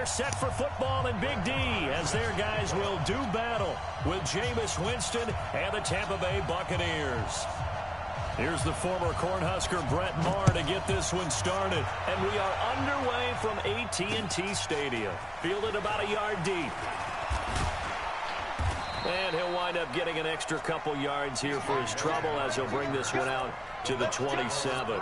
They're set for football in Big D as their guys will do battle with Jameis Winston and the Tampa Bay Buccaneers. Here's the former Cornhusker Brett Maher to get this one started. And we are underway from AT&T Stadium. Fielded about a yard deep. And he'll wind up getting an extra couple yards here for his trouble as he'll bring this one out to the 27.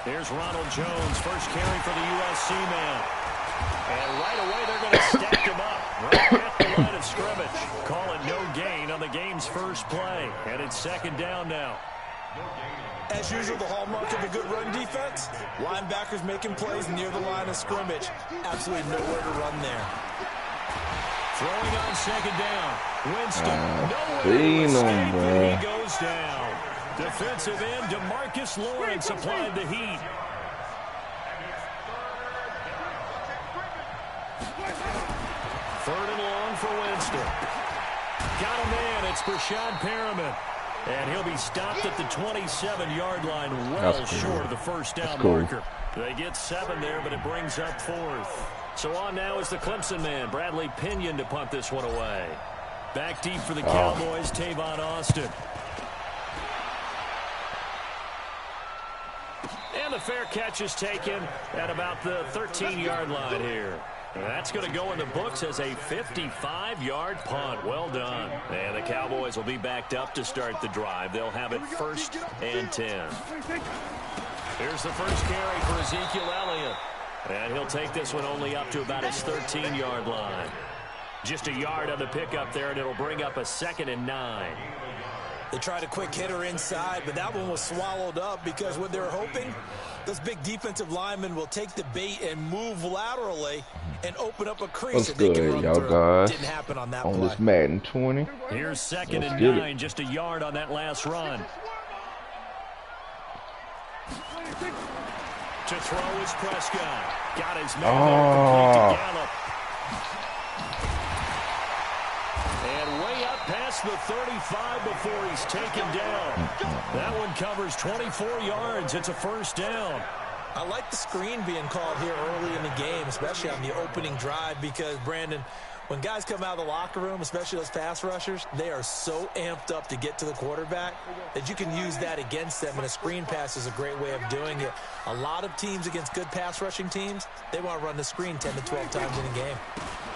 Here's Ronald Jones, first carry for the USC man. And right away they're going to stack him up right at the line of scrimmage. Call it no gain on the game's first play. And it's second down now. As usual, the hallmark of a good run defense, linebackers making plays near the line of scrimmage. Absolutely nowhere to run there. Throwing on second down. Winston, nowhere to escape, and he goes down. Defensive end DeMarcus Lawrence applied the heat. Third and long for Winston. Got a man. It's Brashad Perriman. And he'll be stopped at the 27-yard line, well short of the first down marker. They get 7 there, but it brings up 4th. So on now is the Clemson man, Bradley Pinion, to punt this one away. Back deep for the Cowboys, Tavon Austin. And the fair catch is taken at about the 13-yard line here. That's going to go in the books as a 55-yard punt. Well done. And the Cowboys will be backed up to start the drive. They'll have it 1st and 10. Here's the first carry for Ezekiel Elliott. And he'll take this one only up to about his 13-yard line. Just a yard on the pickup there, and it'll bring up a 2nd and 9. They tried a quick hitter inside, but that one was swallowed up because what they were hoping, those big defensive linemen will take the bait and move laterally and open up a crease. What's good, y'all guys? Didn't happen on that on play. This Madden 20. Here's 2nd and 9, just a yard on that last run. To throw is Prescott. Got his man there, complete to Gallup. And way up past the 35 before he's taken down. That one covers 24 yards. It's a first down. I like the screen being called here early in the game, especially on the opening drive, because, Brandon, when guys come out of the locker room, especially those pass rushers, they are so amped up to get to the quarterback that you can use that against them, and a screen pass is a great way of doing it. A lot of teams against good pass rushing teams, they want to run the screen 10 to 12 times in a game.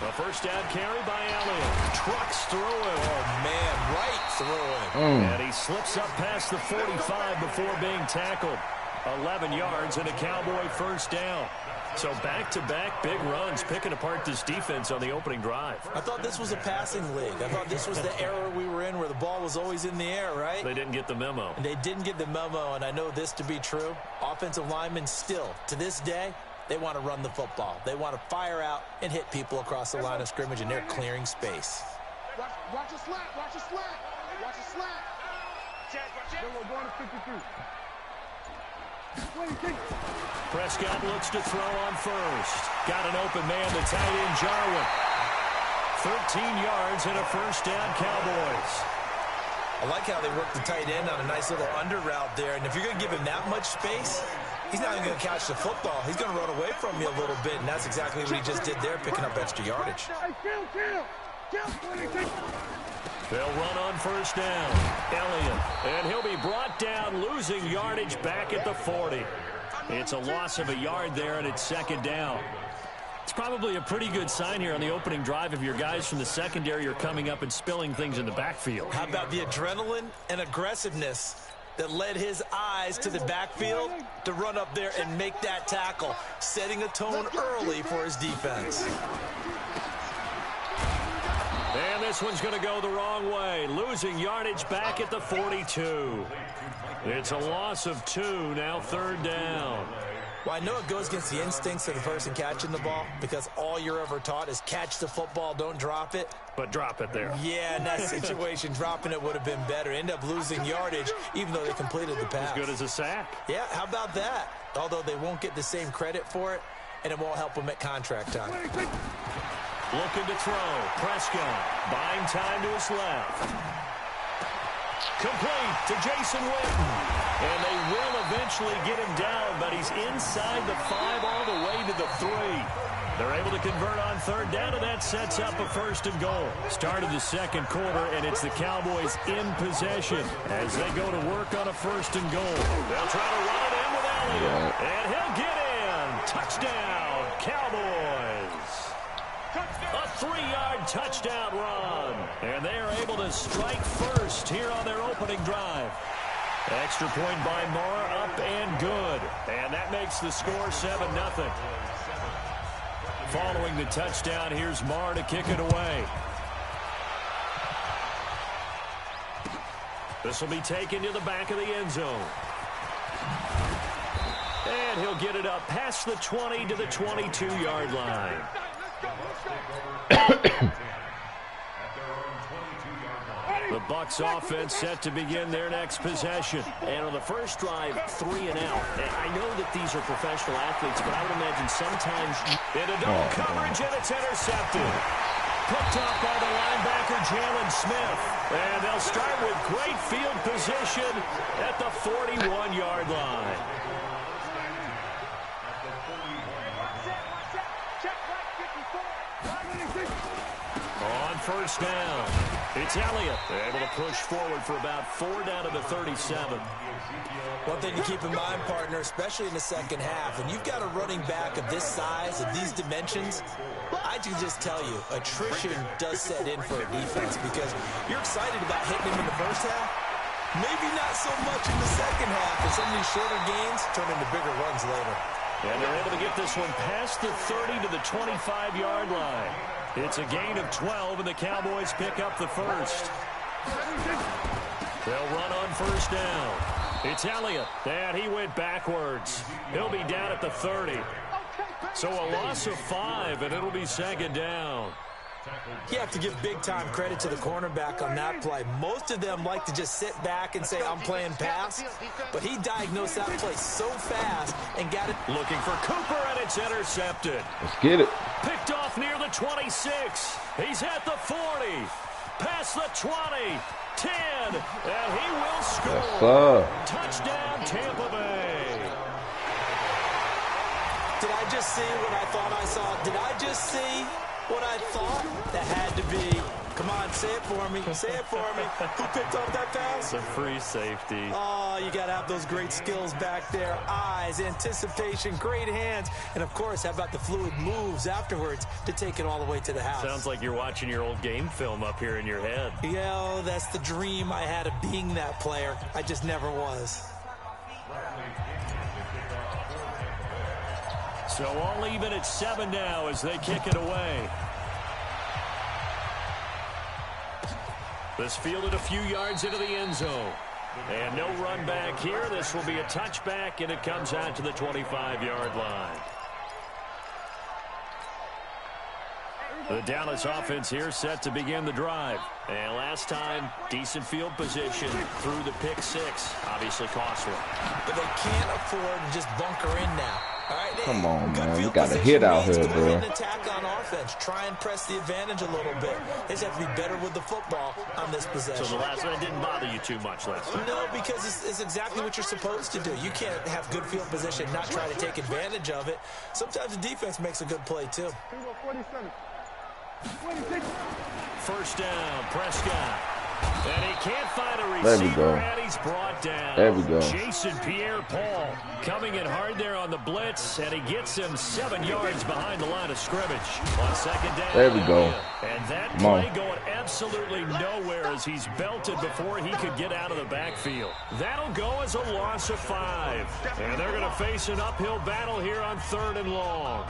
The first down carry by Elliott. Trucks through it. Oh, man, right through it. And he slips up past the 45 before being tackled. 11 yards and a Cowboy first down. So back-to-back big runs, picking apart this defense on the opening drive. I thought this was a passing league. I thought this was the era we were in where the ball was always in the air, right? They didn't get the memo. And they didn't get the memo, and I know this to be true. Offensive linemen still, to this day, they want to run the football. They want to fire out and hit people across the line of scrimmage, and they're clearing space. Watch a slant. Watch a slant. Watch a slant. We're going to 53. Prescott looks to throw on first. Got an open man, the tight end, Jarwin. 13 yards and a first down, Cowboys. I like how they work the tight end on a nice little under route there. And if you're going to give him that much space, he's not even going to catch the football. He's going to run away from you a little bit, and that's exactly what he just did there, picking up extra yardage. They'll run on first down. Elliott. And he'll be brought down, losing yardage back at the 40. It's a loss of a yard there, and it's second down. It's probably a pretty good sign here on the opening drive if your guys from the secondary are coming up and spilling things in the backfield. How about the adrenaline and aggressiveness that led his eyes to the backfield to run up there and make that tackle, setting a tone early for his defense. And this one's going to go the wrong way, losing yardage back at the 42. It's a loss of 2, now third down. Well, I know it goes against the instincts of the person catching the ball because all you're ever taught is catch the football, don't drop it. But drop it there. Yeah, in that situation, dropping it would have been better. End up losing yardage even though they completed the pass. As good as a sack. Yeah, how about that? Although they won't get the same credit for it, and it won't help them at contract time. Looking to throw. Prescott buying time to his left. Complete to Jason Witten. And they will eventually get him down, but he's inside the 5 all the way to the 3. They're able to convert on third down, and that sets up a 1st and goal. Start of the second quarter, and it's the Cowboys in possession as they go to work on a 1st and goal. They'll try to run it in with Elliott, and he'll get in. Touchdown, Cowboys. A 3-yard touchdown run, and they are able to strike first here on their opening drive. Extra point by Moore, up and good, and that makes the score 7-0. Following the touchdown, here's Marr to kick it away. This will be taken to the back of the end zone. And he'll get it up past the 20 to the 22-yard line. The Bucs offense set to begin their next possession. And on the first drive, 3 and out. And I know that these are professional athletes, but I would imagine sometimes... Into double coverage, and it's intercepted. Picked up by the linebacker, Jalen Smith. And they'll start with great field position at the 41-yard line. On first down, it's Elliott. They're able to push forward for about 4 down to the 37. One thing to keep in mind, partner, especially in the second half, when you've got a running back of this size, of these dimensions, I can just tell you, attrition does set in for a defense because you're excited about hitting him in the first half. Maybe not so much in the second half, and some of these shorter gains turn into bigger runs later. And they're able to get this one past the 30 to the 25-yard line. It's a gain of 12, and the Cowboys pick up the first. They'll run on first down. It's Elliott, and he went backwards. He'll be down at the 30. So a loss of 5, and it'll be second down. You have to give big-time credit to the cornerback on that play. Most of them like to just sit back and say, I'm playing pass. But he diagnosed that play so fast and got it. Looking for Cooper, and it's intercepted. Let's get it. Picked off near the 26. He's at the 40. Past the 20. 10. And he will score. Yes, sir. Touchdown, Tampa Bay. Did I just see what I thought I saw? Did I just see what I thought? That had to be. Come on, say it for me. Say it for me. Who picked up that pass? It's a free safety. Oh, you got to have those great skills back there. Eyes, anticipation, great hands. And, of course, how about the fluid moves afterwards to take it all the way to the house? Sounds like you're watching your old game film up here in your head. Yeah, that's the dream I had of being that player. I just never was. So all even at 7 now as they kick it away. This fielded a few yards into the end zone. And no run back here. This will be a touchback, and it comes out to the 25-yard line. The Dallas offense here set to begin the drive. And last time, decent field position through the pick 6. Obviously costly. But they can't afford to just bunker in now. All right, Come on, good man. We field got a position hit out means here, go bro. ahead and attack on offense. Try and press the advantage a little bit. They just have to be better with the football on this possession. So the last one didn't bother you too much last time? No, because it's exactly what you're supposed to do. You can't have good field position and not try to take advantage of it. Sometimes the defense makes a good play, too. 47. First down, Prescott. And he can't find a There we receiver, go. and he's brought down. There we go. Jason Pierre-Paul coming in hard there on the blitz, and he gets him 7 yards behind the line of scrimmage. On second down. There we go. And that Come on. play going absolutely nowhere as he's belted before he could get out of the backfield. That'll go as a loss of 5. And they're going to face an uphill battle here on 3rd and long.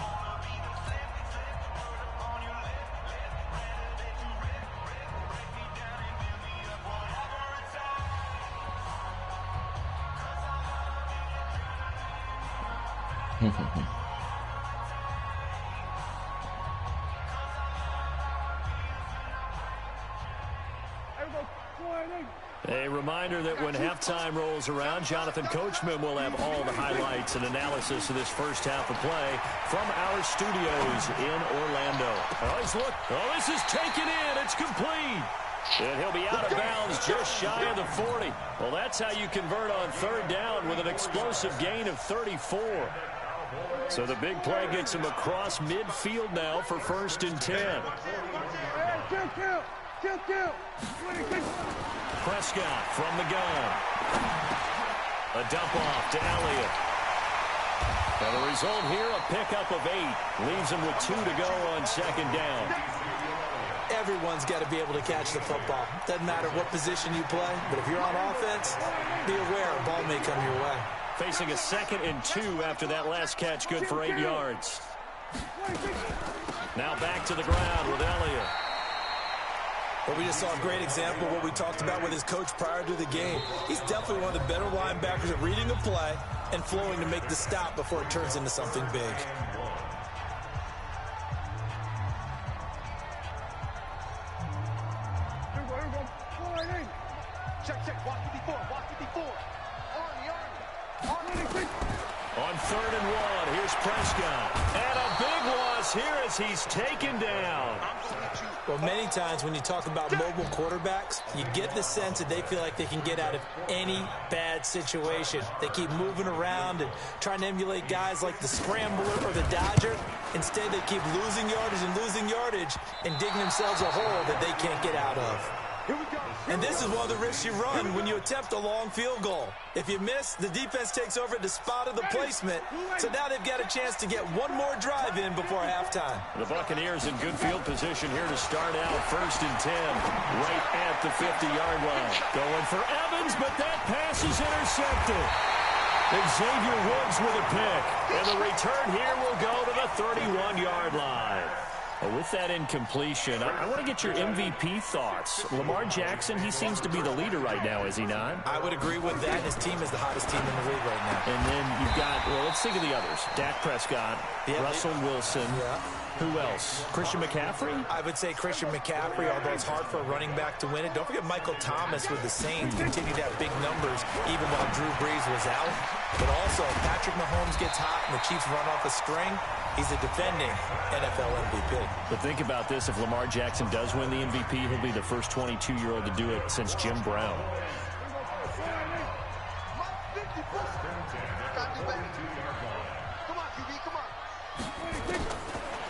Everybody, 20. A reminder that when halftime rolls around, Jonathan Coachman will have all the highlights and analysis of this first half of play from our studios in Orlando. Look. Oh, this is taken in. It's complete. And he'll be out of bounds just shy of the 40. Well, that's how you convert on third down with an explosive gain of 34. So the big play gets him across midfield now for 1st and 10. Prescott from the gun. A dump off to Elliott. And the result here, a pickup of 8. Leaves him with 2 to go on 2nd down. Everyone's got to be able to catch the football. Doesn't matter what position you play, but if you're on offense, be aware a ball may come your way. Facing a 2nd and 2 after that last catch, good for 8 yards. Now back to the ground with Elliott. Well, we just saw a great example of what we talked about with his coach prior to the game. He's definitely one of the better linebackers at reading a play and flowing to make the stop before it turns into something big. On 3rd and 1, here's Prescott. And a big loss here as he's taken down. Well, many times when you talk about mobile quarterbacks, you get the sense that they feel like they can get out of any bad situation. They keep moving around and trying to emulate guys like the Scrambler or the Dodger. Instead, they keep losing yardage and digging themselves a hole that they can't get out of. And this is one of the risks you run when you attempt a long field goal. If you miss, the defense takes over at the spot of the placement. So now they've got a chance to get one more drive in before halftime. The Buccaneers in good field position here to start out 1st and 10, right at the 50-yard line. Going for Evans, but that pass is intercepted. Xavier Woods with a pick. And the return here will go to the 31-yard line. Well, with that incompletion, I want to get your MVP thoughts. Lamar Jackson, he seems to be the leader right now, is he not? I would agree with that. His team is the hottest team in the league right now. And then you've got, well, let's think of the others. Dak Prescott, Russell Wilson. Yeah. Who else? Christian McCaffrey? I would say Christian McCaffrey, although it's hard for a running back to win it. Don't forget Michael Thomas with the Saints continued to have big numbers even while Drew Brees was out. But also, if Patrick Mahomes gets hot and the Chiefs run off a string, he's a defending NFL MVP. But think about this. If Lamar Jackson does win the MVP, he'll be the first 22-year-old to do it since Jim Brown.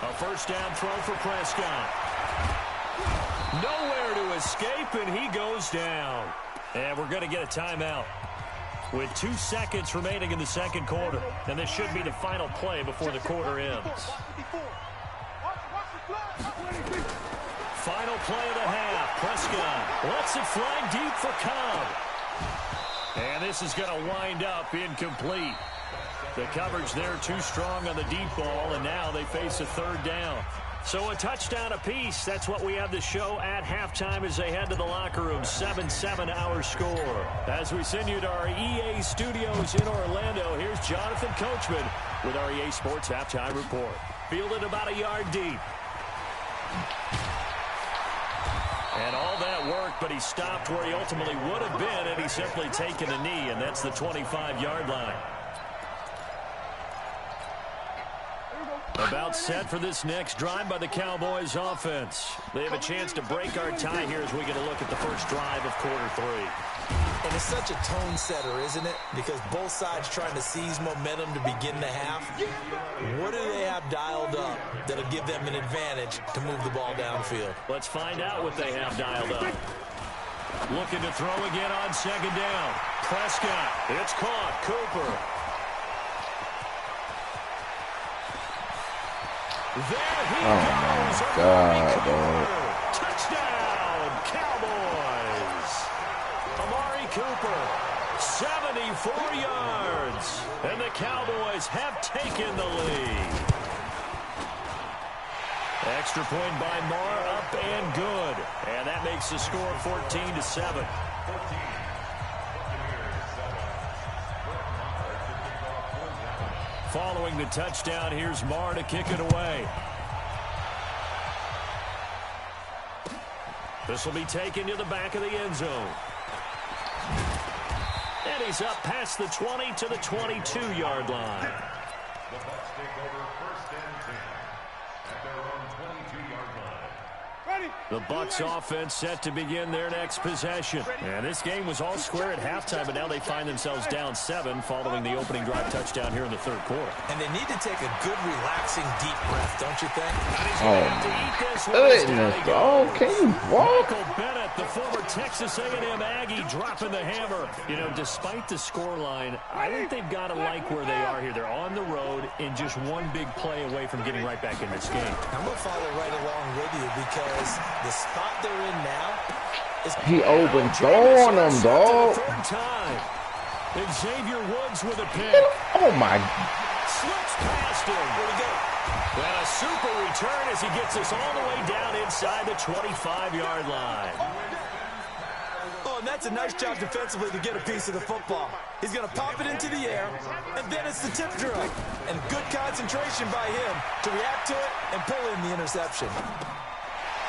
A first down throw for Prescott. Nowhere to escape, and he goes down. And we're going to get a timeout with 2 seconds remaining in the 2nd quarter. And this should be the final play before the quarter ends. Final play of the half. Prescott lets it fly deep for Cobb. And this is going to wind up incomplete. The coverage there too strong on the deep ball, and now they face a 3rd down. So a touchdown apiece. That's what we have to show at halftime as they head to the locker room. 7-7 our score. As we send you to our EA studios in Orlando, here's Jonathan Coachman with our EA Sports Halftime Report. Fielded about a yard deep. And all that work, but he stopped where he ultimately would have been, and he's simply taken a knee, and that's the 25-yard line. About set for this next drive by the Cowboys offense. They have a chance to break our tie here as we get a look at the first drive of quarter 3. And it's such a tone setter, isn't it? Because both sides trying to seize momentum to begin the half. What do they have dialed up that'll give them an advantage to move the ball downfield? Let's find out what they have dialed up. Looking to throw again on 2nd down. Prescott. It's caught. Cooper. There he goes. God, Touchdown, Cowboys. Amari Cooper, 74 yards. And the Cowboys have taken the lead. Extra point by Marr, up and good. And that makes the score 14-7. Following the touchdown, here's Marr to kick it away. This will be taken to the back of the end zone. And he's up past the 20 to the 22-yard line. The Bucs take over 1st and 10 at their own 22-yard line. The Bucs offense set to begin their next possession. And this game was all square at halftime, but now they find themselves down 7 following the opening drive touchdown here in the third quarter. And they need to take a good, relaxing, deep breath, don't you think? Goodness, dog. Can you walk? Michael Bennett, the former Texas A&M Aggie, dropping the hammer. You know, despite the scoreline, I think they've got to like where they are here. They're on the road and just one big play away from getting right back in this game. I'm going to follow right along with you because the spot they're in now is... He opened throwing them, dog. Third time. Xavier Woods with a pick. Oh, my. Slips past him. Here we go. And a super return as he gets us all the way down inside the 25-yard line. Oh, and that's a nice job defensively to get a piece of the football. He's going to pop it into the air, and then it's the tip drill. And good concentration by him to react to it and pull in the interception.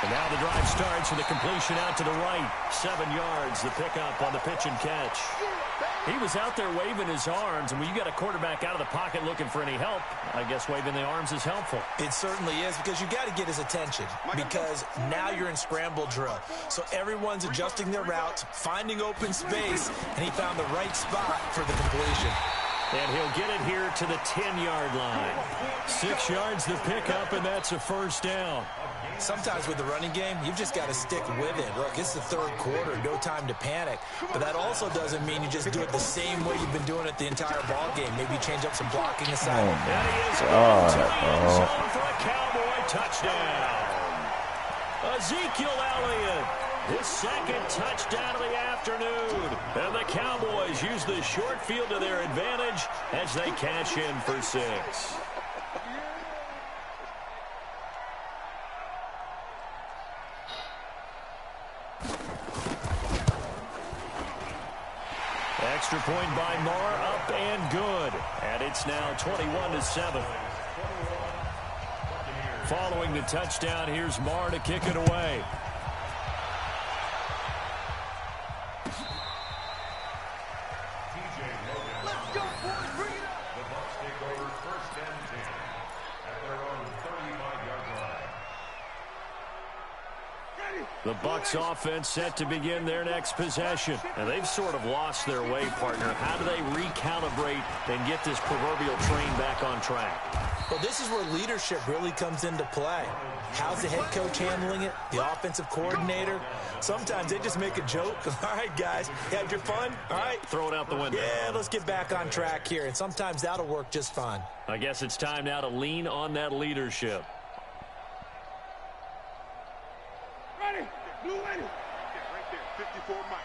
And now the drive starts with a completion out to the right. 7 yards, the pickup on the pitch and catch. He was out there waving his arms, and when you got a quarterback out of the pocket looking for any help, I guess waving the arms is helpful. It certainly is, because you got to get his attention, because now you're in scramble drill. So everyone's adjusting their routes, finding open space, and he found the right spot for the completion. And he'll get it here to the 10-yard line. 6 yards the pickup, and that's a first down. Sometimes with the running game, you've just got to stick with it. Look, it's the third quarter, no time to panic. But that also doesn't mean you just do it the same way you've been doing it the entire ball game. Maybe change up some blocking aside. And he is going to the end zone for a Cowboy touchdown. Ezekiel Elliott, his second touchdown of the afternoon. And the Cowboys use the short field to their advantage as they cash in for 6. Extra point by Marr, up and good. And it's now 21-7. Following the touchdown, here's Marr to kick it away. Let's go, boys. Bring it up. The Bucs take over 1st and 10 at their own 35-yard line. The Bucs offense set to begin their next possession. And they've sort of lost their way, partner. How do they recalibrate and get this proverbial train back on track? Well, this is where leadership really comes into play. How's the head coach handling it? The offensive coordinator? Sometimes they just make a joke. All right, guys, you had your fun? All right. Throw it out the window. Yeah, let's get back on track here. And sometimes that'll work just fine. I guess it's time now to lean on that leadership. Ready. Blue ready. Right there. 54 Mike.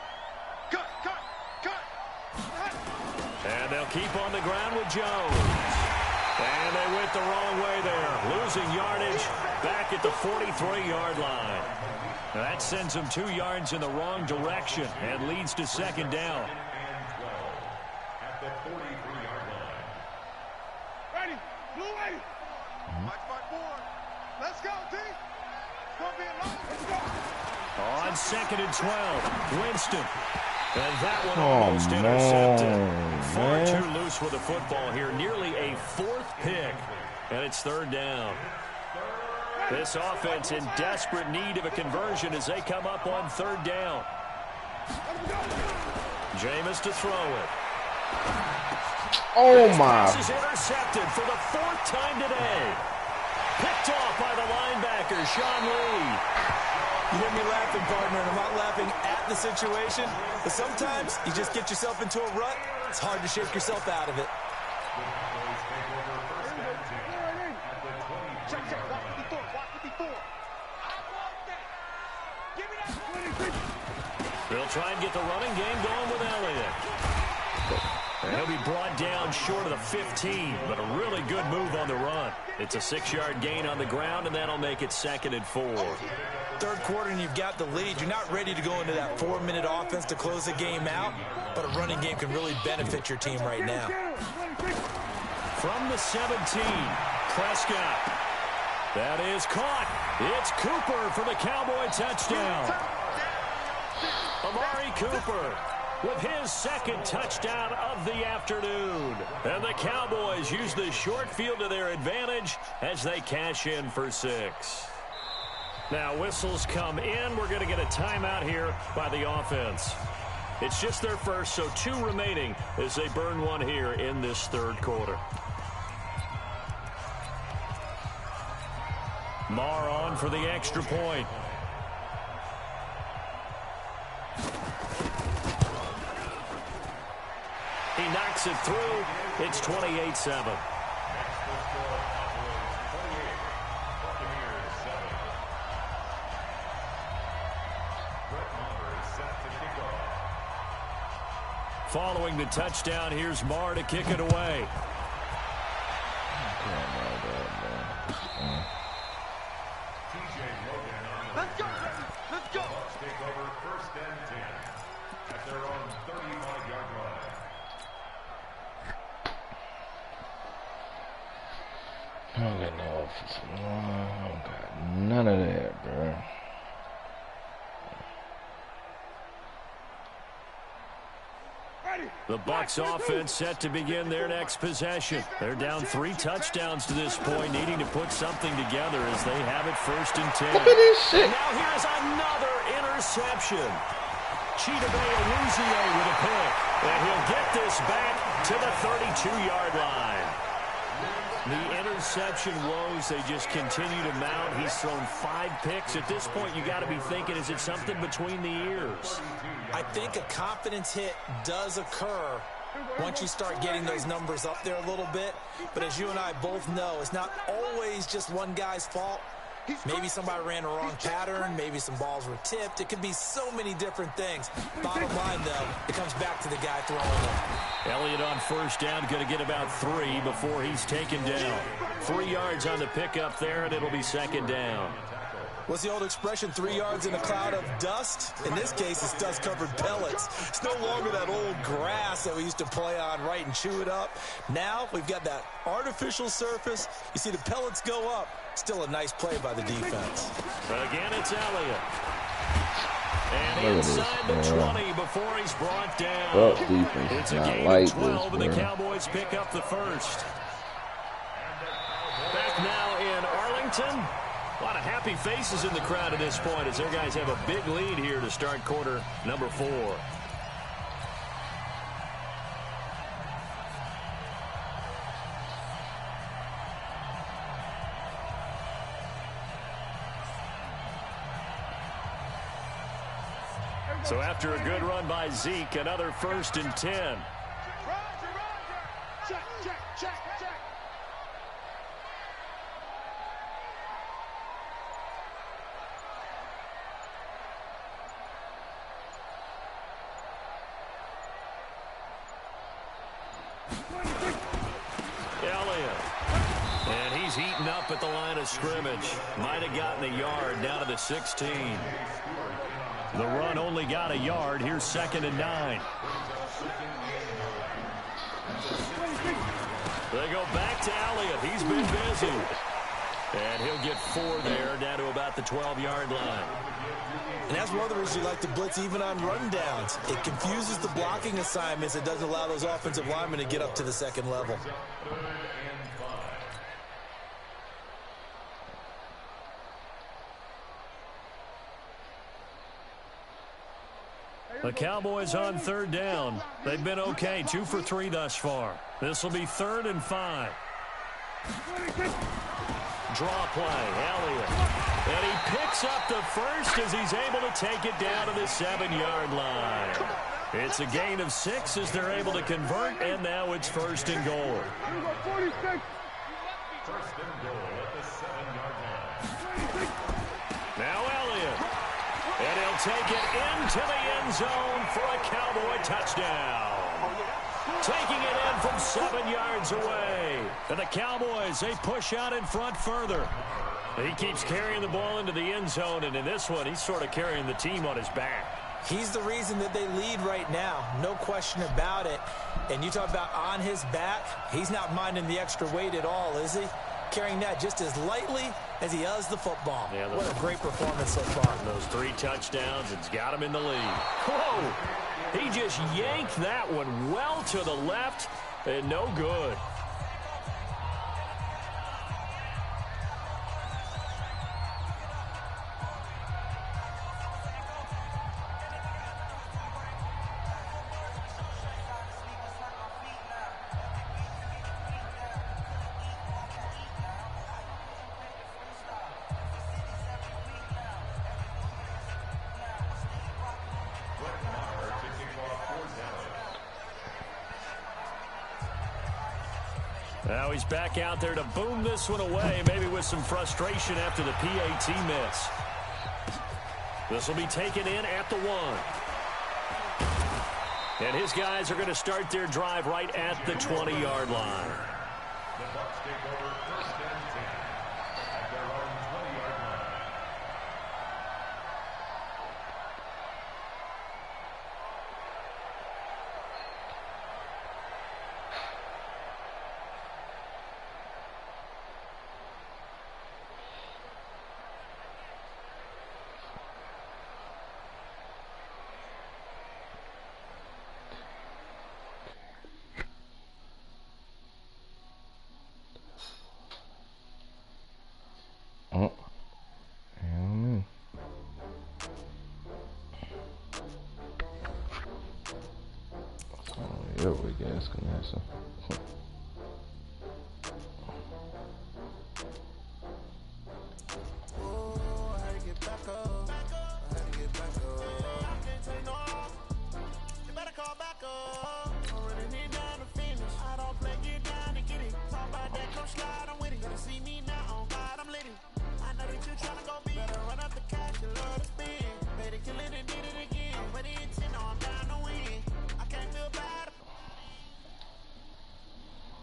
Cut. And they'll keep on the ground with Jones. And they went the wrong way there. Losing yardage back at the 43-yard line. That sends them 2 yards in the wrong direction and leads to second down. At the 43-yard line. Ready. Blue ready. Mike forward. Let's go, team. It's going to be a long. Let's go. On 2nd and 12, Winston. And that one almost intercepted. Far too loose with the football here. Nearly a 4th pick. And it's 3rd down. This offense in desperate need of a conversion as they come up on 3rd down. Jameis to throw it. Oh, my. This is intercepted for the 4th time today. Picked off by the linebacker, Sean Lee. You hear me laughing, partner, and I'm not laughing at the situation. But sometimes you just get yourself into a rut. It's hard to shake yourself out of it. Check. Watch 54. I want that. Give me that 23. They'll try and get the running game going with Elliott. And he'll be brought down short of the 15, but a really good move on the run. It's a 6-yard gain on the ground, and that'll make it 2nd and 4. Third quarter and you've got the lead. You're not ready to go into that 4-minute offense to close the game out, but a running game can really benefit your team right now. From the 17, Prescott. That is caught. It's Cooper for the Cowboy touchdown. Amari Cooper. with his second touchdown of the afternoon. And the Cowboys use the short field to their advantage as they cash in for 6. Now whistles come in. We're going to get a timeout here by the offense. It's just their first, so 2 remaining as they burn one here in this third quarter. Marr on for the extra point. He knocks it through. It's 28-7. Following the touchdown, here's Marr to kick it away. Let's go. Let's go. Bucs take over 1st and 10 at their own 35-yard line. I don't got no offense. I don't got none of that, bro. The Bucs offense set to begin their next possession. They're down 3 touchdowns to this point, needing to put something together as they have it 1st and 10. Look at this shit. And now here's another interception. Chidobe Awuzie with a pick. And he'll get this back to the 32-yard line. The interception woes, they just continue to mount. He's thrown 5 picks. At this point, you got to be thinking, is it something between the ears? I think a confidence hit does occur once you start getting those numbers up there a little bit. But as you and I both know, it's not always just one guy's fault. Maybe somebody ran a wrong pattern. Maybe some balls were tipped. It could be so many different things. Bottom line, though, it comes back to the guy throwing them. Elliott on 1st down, going to get about 3 before he's taken down. 3 yards on the pickup there, and it'll be 2nd down. What's the old expression, 3 yards in a cloud of dust? In this case, it's dust-covered pellets. It's no longer that old grass that we used to play on, right, and chew it up. Now we've got that artificial surface. You see the pellets go up. Still a nice play by the defense. Again, it's Elliott. And inside the 20 before he's brought down. Bucs defense It's is a not gain like of 12, and this, the bro. Cowboys pick up the 1st. Back now in Arlington. A lot of happy faces in the crowd at this point as their guys have a big lead here to start quarter number 4. So after a good run by Zeke, another 1st and 10. Roger. Check. Elliott. And he's heating up at the line of scrimmage. Might have gotten a yard down to the 16. The run only got a yard. Here's 2nd and 9. They go back to Elliott. He's been busy. And he'll get 4 there, down to about the 12-yard line. And that's one of the reasons you like to blitz even on run downs. It confuses the blocking assignments. It doesn't allow those offensive linemen to get up to the 2nd level. The Cowboys on 3rd down. They've been okay, 2 for 3 thus far. This will be 3rd and 5. Draw play, Elliott. And he picks up the 1st as he's able to take it down to the 7-yard line. It's a gain of 6 as they're able to convert, and now it's 1st and goal. 46. 1st and goal at the 7-yard line. Now Elliott. And he'll take it into the end zone for a Cowboy touchdown. Taking it in from 7 yards away. And the Cowboys, they push out in front further. He keeps carrying the ball into the end zone, and in this one, he's sort of carrying the team on his back. He's the reason that they lead right now. No question about it. And you talk about on his back, he's not minding the extra weight at all, is he? carrying that just as lightly as he does the football. Yeah, what a great performance so far. Those 3 touchdowns, it's got him in the lead. Whoa! He just yanked that one well to the left and no good. Now he's back out there to boom this one away, maybe with some frustration after the PAT miss. This will be taken in at the 1. And his guys are going to start their drive right at the 20-yard line. The Bucs take over first and 10 at their own 20-yard line. Oh, yeah, yo, we guys can answer. Tryna go be better, run up the cash, you love to spin. Better kill it and did it again.